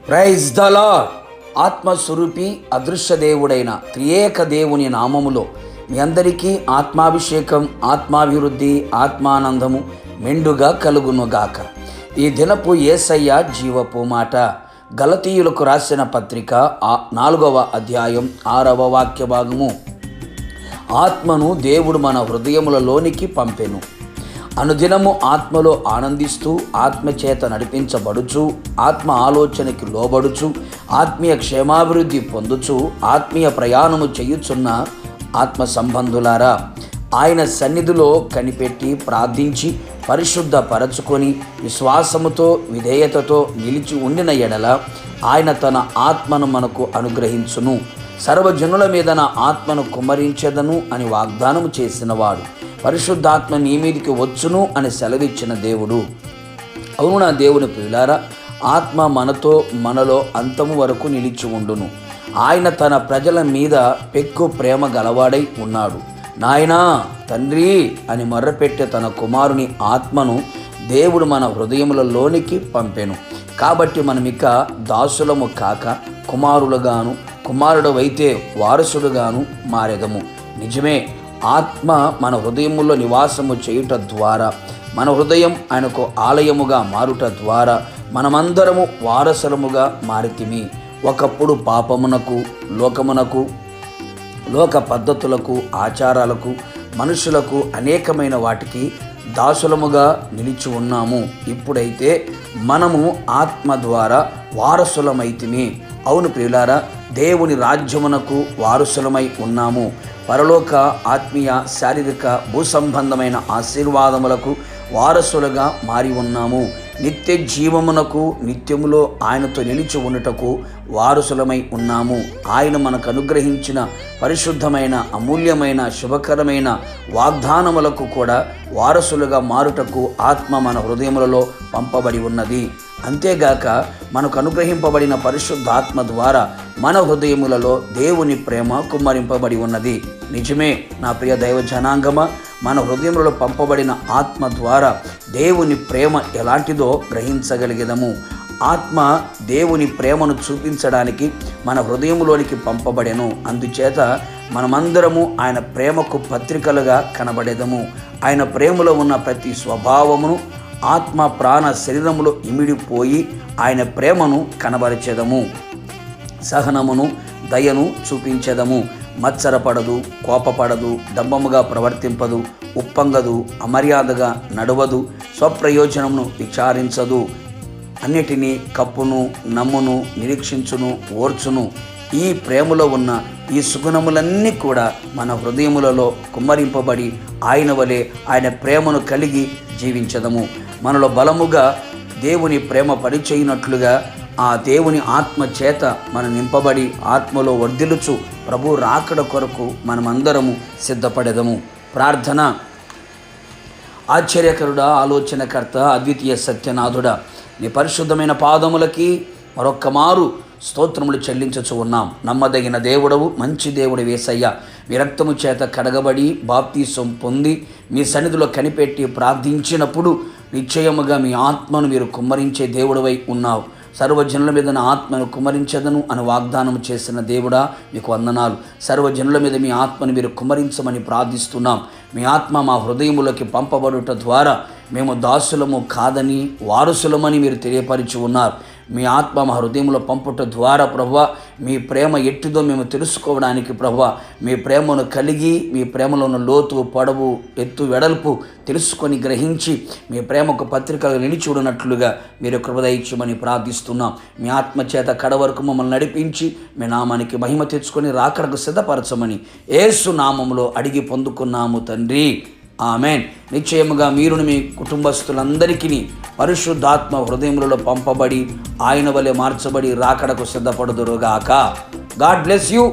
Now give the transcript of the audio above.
Praise the lord. ఆత్మస్వరూపి అదృశ్య దేవుడైన త్రియేక దేవుని నామములో మీ అందరికీ ఆత్మాభిషేకం, ఆత్మాభివృద్ధి, ఆత్మానందము మెండుగా కలుగునుగాక. ఈ దినపు యేసయ్య జీవపు మాట. గలతీయులకు రాసిన పత్రిక 4వ అధ్యాయం 6వ వాక్య భాగము. ఆత్మను దేవుడు మన హృదయములలోనికి పంపెను. అనుదినము ఆత్మలో ఆనందిస్తూ, ఆత్మచేత నడిపించబడుచు, ఆత్మ ఆలోచనకి లోబడుచు, ఆత్మీయ క్షేమాభివృద్ధి పొందుచు, ఆత్మీయ ప్రయాణము చేయుచున్న ఆత్మ సంబంధులారా, ఆయన సన్నిధిలో కనిపెట్టి ప్రార్థించి పరిశుద్ధపరచుకొని విశ్వాసముతో విధేయతతో నిలిచి ఉండిన ఎడల ఆయన తన ఆత్మను మనకు అనుగ్రహించును. సర్వజనుల మీద నా ఆత్మను కుమ్మరించెదను అని వాగ్దానము చేసినవాడు, పరిశుద్ధాత్మ నీ మీదికి వచ్చును అని సెలవిచ్చిన దేవుడు. అవును నా దేవుని ప్రియులారా, ఆత్మ మనతో మనలో అంతము వరకు నిలిచి ఉండును. ఆయన తన ప్రజల మీద పెక్కు ప్రేమ గలవాడై ఉన్నాడు. నాయనా, తండ్రి అని మొర్రపెట్టే తన కుమారుని ఆత్మను దేవుడు మన హృదయములలోనికి పంపెను. కాబట్టి మనమిక దాసులము కాక కుమారులుగాను, కుమారుడవైతే వారసుడుగాను మారెదము. నిజమే, ఆత్మ మన హృదయములో నివాసము చేయుట ద్వారా, మన హృదయం ఆయనకు ఆలయముగా మారుట ద్వారా మనమందరము వారసులముగా మారితిమి. ఒకప్పుడు పాపమునకు, లోకమునకు, లోక పద్ధతులకు, ఆచారాలకు, మనుషులకు, అనేకమైన వాటికి దాసులముగా నిలిచి ఉన్నాము. ఇప్పుడైతే మనము ఆత్మ ద్వారా వారసులమైతిమి. అవును ప్రియులారా, దేవుని రాజ్యమునకు వారసులమై ఉన్నాము. పరలోక, ఆత్మీయ, శారీరక, భూసంబంధమైన ఆశీర్వాదములకు వారసులుగా మారి ఉన్నాము. నిత్య జీవమునకు, నిత్యములో ఆయనతో నిలిచి ఉండుటకు వారసులమై ఉన్నాము. ఆయన మనకు అనుగ్రహించిన పరిశుద్ధమైన, అమూల్యమైన, శుభకరమైన వాగ్దానములకు కూడా వారసులుగా మారుటకు ఆత్మ మన హృదయములలో పంపబడి ఉన్నది. అంతేగాక మనకు అనుగ్రహింపబడిన పరిశుద్ధాత్మ ద్వారా మన హృదయములలో దేవుని ప్రేమ కుమ్మరింపబడి ఉన్నది. నిజమే నా ప్రియ దైవ జనాంగమ, మన హృదయములలో పంపబడిన ఆత్మ ద్వారా దేవుని ప్రేమ ఎలాంటిదో గ్రహించగలిగేదము. ఆత్మ దేవుని ప్రేమను చూపించడానికి మన హృదయములోనికి పంపబడెను. అందుచేత మనమందరము ఆయన ప్రేమకు పత్రికలుగా కనబడేదము. ఆయన ప్రేమలో ఉన్న ప్రతి స్వభావమును ఆత్మ, ప్రాణ, శరీరములో ఇమిడిపోయి ఆయన ప్రేమను కనబరిచెదము. సహనమును, దయను చూపించెదము. మత్సరపడదు, కోపపడదు, డంబముగా ప్రవర్తింపదు, ఉప్పొంగదు, అమర్యాదగా నడవదు, స్వప్రయోజనమును విచారించదు, అన్నిటినీ కప్పును, నమ్మును, నిరీక్షించును, ఓర్చును. ఈ ప్రేమలో ఉన్న ఈ సుగుణములన్నీ కూడా మన హృదయములలో కుమ్మరింపబడి ఆయన వలె ఆయన ప్రేమను కలిగి జీవించదము. మనలో బలముగా దేవుని ప్రేమ పరిచయినట్లుగా ఆ దేవుని ఆత్మ చేత మనం నింపబడి ఆత్మలో వర్ధిల్లుచు ప్రభు రాకడ కొరకు మనమందరము సిద్ధపడెదము. ప్రార్థన. ఆశ్చర్యకరుడా, ఆలోచనకర్త, అద్వితీయ సత్యనాథుడా, నీ పరిశుద్ధమైన పాదములకి మరొక్క మారు స్తోత్రములు చెల్లించుచు ఉన్నాం. నమ్మదగిన దేవుడవు, మంచి దేవుడు యేసయ్య, మీ రక్తము చేత కడగబడి బాప్తీసం పొంది మీ సన్నిధిలో కనిపెట్టి ప్రార్థించినప్పుడు నిశ్చయముగా మీ ఆత్మను మీరు కుమ్మరించే దేవుడవై ఉన్నావు. సర్వజనుల మీద నా ఆత్మను కుమ్మరించదను అని వాగ్దానం చేసిన దేవుడా, మీకు వందనాలు. సర్వజనుల మీద మీ ఆత్మను మీరు కుమ్మరించమని ప్రార్థిస్తున్నాం. మీ ఆత్మ మా హృదయములోకి పంపబడుట ద్వారా మేము దాసులము కాదని వారసులమని మీరు తెలియపరిచి ఉన్నారు. మీ ఆత్మ మా హృదయంలో పంపుట ద్వారా ప్రభువా, మీ ప్రేమ ఎట్టిదో మేము తెలుసుకోవడానికి ప్రభువా, మీ ప్రేమను కలిగి, మీ ప్రేమలో ఉన్న లోతు, పొడవు, ఎత్తు, వెడల్పు తెలుసుకొని గ్రహించి మీ ప్రేమకు పత్రికలు నిలిచి ఉన్నట్లుగా మీరు కృప దయచేయమని ప్రార్థిస్తున్నాం. మీ ఆత్మ చేత కడవరకు మమ్మల్ని నడిపించి మీ నామానికి మహిమ తెచ్చుకొని రాకడకు సిద్ధపరచమని యేసు నామములో అడిగి పొందుకున్నాము తండ్రి. ఆమెన్. నిశ్చయముగా మీరును మీ కుటుంబస్తులందరికీ పరిశుద్ధాత్మ హృదయములలో పంపబడి ఆయన వలె మార్చబడి రాకడకు సిద్ధపడుదురుగాక. God bless you.